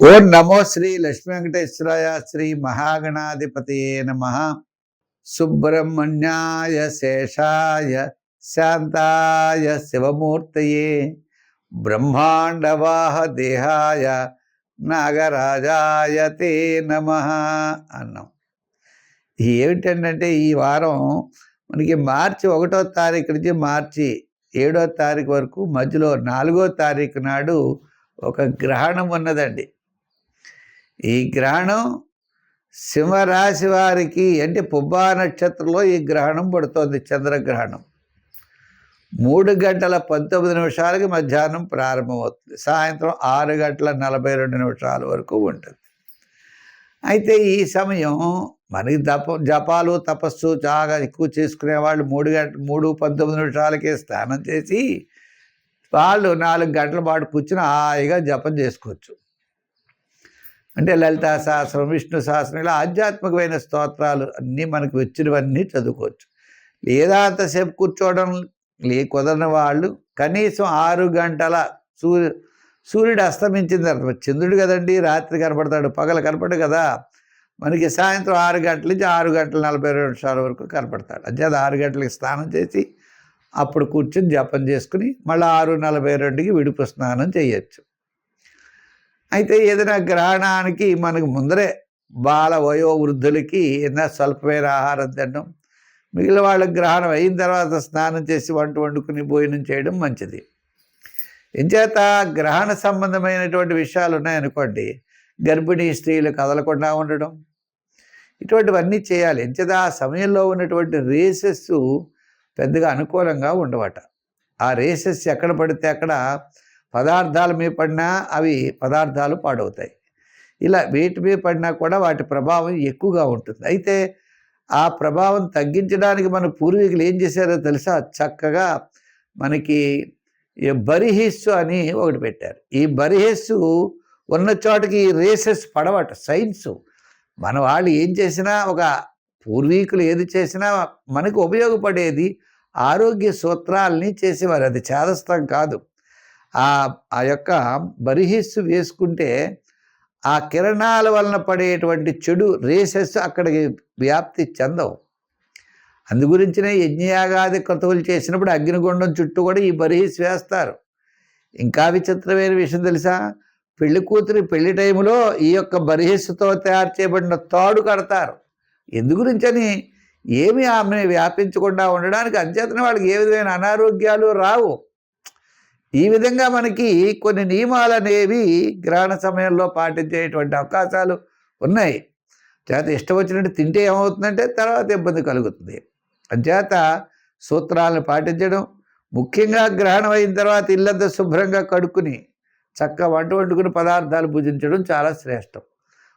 ఓం నమో శ్రీ లక్ష్మీ వెంకటేశ్వరాయ శ్రీ మహాగణాధిపతయే నమః. సుబ్రహ్మణ్యాయ శేషాయ శాంతాయ శివమూర్తయే బ్రహ్మాండవాహ దేహాయ నాగరాజాయ తే నమః అన్నాం. ఏమిటంటే ఈ వారం మనకి మార్చి 1వ తారీఖు నుంచి మార్చి 7వ తారీఖు వరకు మధ్యలో 4వ తారీఖు నాడు ఒక గ్రహణం ఉన్నదండి. ఈ గ్రహణం సింహరాశి వారికి అంటే పుబ్బా నక్షత్రంలో ఈ గ్రహణం పడుతోంది. చంద్రగ్రహణం 3:19 మధ్యాహ్నం ప్రారంభమవుతుంది. సాయంత్రం 6:42 వరకు ఉంటుంది. అయితే ఈ సమయం మనకి జపాలు తపస్సు చాలా ఎక్కువ చేసుకునే వాళ్ళు 3:19 స్నానం చేసి వాళ్ళు 4 గంటల పాటు కూర్చుని హాయిగా జపం చేసుకోవచ్చు. అంటే లలితా సహస్రం, విష్ణు సహస్రం, ఇలా ఆధ్యాత్మికమైన స్తోత్రాలు అన్నీ మనకు వచ్చినవన్నీ చదువుకోవచ్చు. లేదా అంతసేపు కూర్చోవడం కుదరని వాళ్ళు కనీసం 6 గంటల సూర్యుడు అస్తమించిన తర్వాత, చంద్రుడు కదండి రాత్రి కనపడతాడు, పగలు కనపడు కదా, మనకి సాయంత్రం 6 గంటల నుంచి 6:42 వరకు కనపడతాడు. అంటే 6 గంటలకి స్నానం చేసి అప్పుడు కూర్చొని జపం చేసుకుని మళ్ళీ 6:42కి విడుపు స్నానం చేయొచ్చు. అయితే ఏదైనా గ్రహణానికి మనకు ముందరే బాల వయో వృద్ధులకి ఏదైనా స్వల్పమైన ఆహారం తినడం, మిగిలిన వాళ్ళకి గ్రహణం అయిన తర్వాత స్నానం చేసి వంట వండుకుని భోజనం చేయడం మంచిది. ఎంచేత గ్రహణ సంబంధమైనటువంటి విషయాలు ఉన్నాయనుకోండి, గర్భిణీ స్త్రీలు కదలకుండా ఉండడం, ఇటువంటివన్నీ చేయాలి. ఎంచేత ఆ సమయంలో ఉన్నటువంటి రేసెస్ పెద్దగా అనుకూలంగా ఉండవట. ఆ రేసెస్ ఎక్కడ పడితే అక్కడ పదార్థాల మీద పడినా అవి పదార్థాలు పాడవుతాయి. ఇలా వేటి మీద పడినా కూడా వాటి ప్రభావం ఎక్కువగా ఉంటుంది. అయితే ఆ ప్రభావం తగ్గించడానికి మన పూర్వీకులు ఏం చేశారో తెలుసా? చక్కగా మనకి బరిహిస్సు అని ఒకటి పెట్టారు. ఈ బరిహిస్సు ఉన్న చోటకి ఈ రేసెస్ పడవట. సైన్సు మన వాళ్ళు ఏం చేసినా, ఒక పూర్వీకులు ఏది చేసినా మనకు ఉపయోగపడేది ఆరోగ్య సూత్రాలని చేసేవారు. అది చేదస్తం కాదు. ఆ యొక్క బరిహిస్సు వేసుకుంటే ఆ కిరణాల వలన పడేటువంటి చెడు రేసెస్ అక్కడికి వ్యాప్తి చెందవు. అందుగురించినే యజ్ఞయాగాది క్రతువులు చేసినప్పుడు అగ్నిగుండం చుట్టూ కూడా ఈ బరిహిస్సు వేస్తారు. ఇంకా విచిత్రమైన విషయం తెలుసా? పెళ్లి కూతురి పెళ్లి టైంలో ఈ యొక్క బరిహిస్సుతో తయారు చేయబడిన తాడు కడతారు. ఎందుగురించని ఏమి ఆమెను వ్యాపించకుండా ఉండడానికి. అంచేతనే వాళ్ళకి ఏ విధమైన అనారోగ్యాలు రావు. ఈ విధంగా మనకి కొన్ని నియమాలు అనేవి గ్రహణ సమయంలో పాటించేటువంటి అవకాశాలు ఉన్నాయి. చేత ఇష్టం వచ్చినట్టు తింటే ఏమవుతుందంటే తర్వాత ఇబ్బంది కలుగుతుంది. అంచేత సూత్రాలను పాటించడం, ముఖ్యంగా గ్రహణం అయిన తర్వాత ఇల్లంతా శుభ్రంగా కడుక్కుని చక్కగా వంట వండుకుని పదార్థాలు భుజించడం చాలా శ్రేష్టం.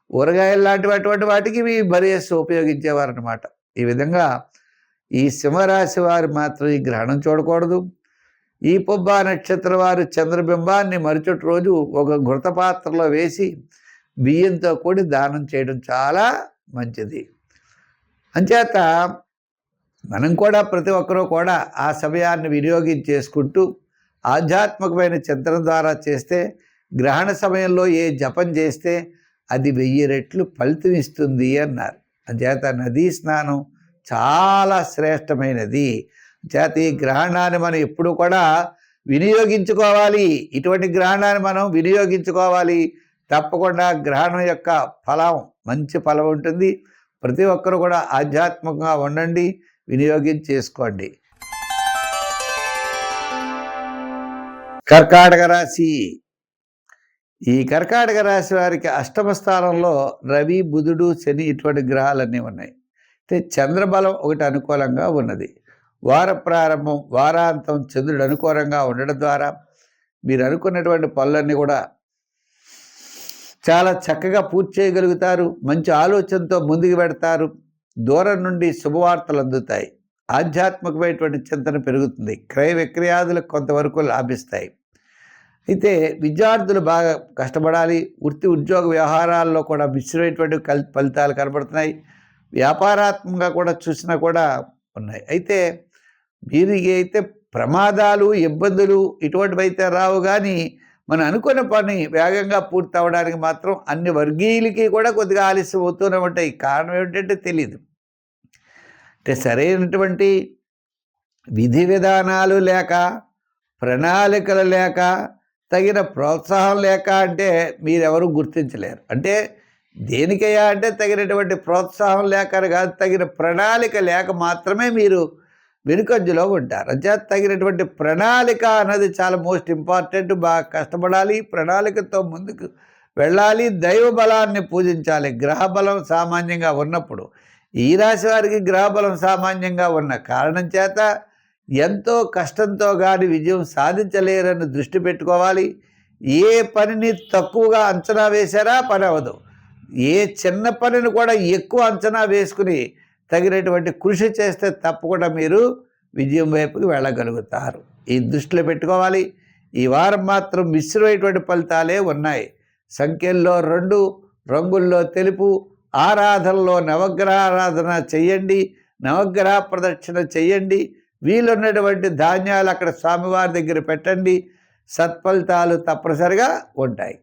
ఊరగాయలు లాంటి అటువంటి వాటికి ఇవి బరిహస్సు ఉపయోగించేవారు అన్నమాట. ఈ విధంగా ఈ సింహరాశి వారు మాత్రం ఈ గ్రహణం చూడకూడదు. ఈ పుబ్బా నక్షత్రం వారు చంద్రబింబాన్ని మరుసటి రోజు ఒక ఘృత పాత్రలో వేసి బియ్యంతో కూడి దానం చేయడం చాలా మంచిది. అంచేత మనం కూడా ప్రతి ఒక్కరూ కూడా ఆ సమయాన్ని వినియోగించేసుకుంటూ ఆధ్యాత్మికమైన చింతన ద్వారా చేస్తే, గ్రహణ సమయంలో ఏ జపం చేస్తే అది 1000 రెట్లు ఫలితం ఇస్తుంది అన్నారు. అంచేత నదీ స్నానం చాలా శ్రేష్టమైనది. చేత ఈ గ్రహణాన్ని మనం ఎప్పుడు కూడా వినియోగించుకోవాలి. ఇటువంటి గ్రహణాన్ని మనం వినియోగించుకోవాలి. తప్పకుండా గ్రహణం యొక్క ఫలం మంచి ఫలం ఉంటుంది. ప్రతి ఒక్కరు కూడా ఆధ్యాత్మికంగా ఉండండి, వినియోగించేసుకోండి. కర్కాటక రాశి. ఈ కర్కాటక రాశి వారికి అష్టమ స్థానంలో రవి, బుధుడు, శని ఇటువంటి గ్రహాలన్నీ ఉన్నాయి. అయితే చంద్రబలం ఒకటి అనుకూలంగా ఉన్నది. వార ప్రారంభం, వారాంతం చంద్రుడు అనుకూలంగా ఉండడం ద్వారా మీరు అనుకున్నటువంటి పనులన్నీ కూడా చాలా చక్కగా పూర్తి చేయగలుగుతారు. మంచి ఆలోచనతో ముందుకు పెడతారు. దూరం నుండి శుభవార్తలు అందుతాయి. ఆధ్యాత్మికమైనటువంటి చింతన పెరుగుతుంది. క్రయ విక్రయాదులకు కొంతవరకు లాభిస్తాయి. అయితే విద్యార్థులు బాగా కష్టపడాలి. వృత్తి ఉద్యోగ వ్యవహారాల్లో కూడా మిశ్రమైనటువంటి ఫలితాలు కనబడుతున్నాయి. వ్యాపారాత్మకంగా కూడా చూసినా కూడా ఉన్నాయి. అయితే వీరికి అయితే ప్రమాదాలు, ఇబ్బందులు ఇటువంటివైతే రావు, కానీ మనం అనుకున్న పని వేగంగా పూర్తి అవ్వడానికి మాత్రం అన్ని వర్గీయులకి కూడా కొద్దిగా ఆలస్యం అవుతూనే ఉంటాయి. కారణం ఏమిటంటే తెలీదు. అంటే సరైనటువంటి విధి విధానాలు లేక, ప్రణాళికలు లేక, తగిన ప్రోత్సాహం లేక అంటే మీరెవరూ గుర్తించలేరు. అంటే దేనికయ్యా అంటే తగినటువంటి ప్రోత్సాహం లేక కాదు, తగిన ప్రణాళిక లేక మాత్రమే మీరు వెనుకంజలో ఉంటారు. అంచేత తగినటువంటి ప్రణాళిక అన్నది చాలా మోస్ట్ ఇంపార్టెంట్. బాగా కష్టపడాలి, ప్రణాళికతో ముందుకు వెళ్ళాలి, దైవ బలాన్ని పూజించాలి. గ్రహ బలం సామాన్యంగా ఉన్నప్పుడు, ఈ రాశి వారికి గ్రహ బలం సామాన్యంగా ఉన్న కారణం చేత ఎంతో కష్టంతో కానీ విజయం సాధించలేరని దృష్టి పెట్టుకోవాలి. ఏ పనిని తక్కువగా అంచనా వేశారా పని అవ్వదు. ఏ చిన్న పనిని కూడా ఎక్కువ అంచనా వేసుకుని తగినటువంటి కృషి చేస్తే తప్పకుండా మీరు విజయం వైపుకి వెళ్ళగలుగుతారు. ఈ దృష్టిలో పెట్టుకోవాలి. ఈ వారం మాత్రం మిశ్రమైనటువంటి ఫలితాలే ఉన్నాయి. సంఖ్యల్లో 2, రంగుల్లో తెలుపు, ఆరాధనలో నవగ్రహ ఆరాధన చెయ్యండి, నవగ్రహ ప్రదక్షిణ చెయ్యండి. వీలున్నటువంటి ధాన్యాలు అక్కడ స్వామివారి దగ్గర పెట్టండి. సత్ఫలితాలు తప్పనిసరిగా ఉంటాయి.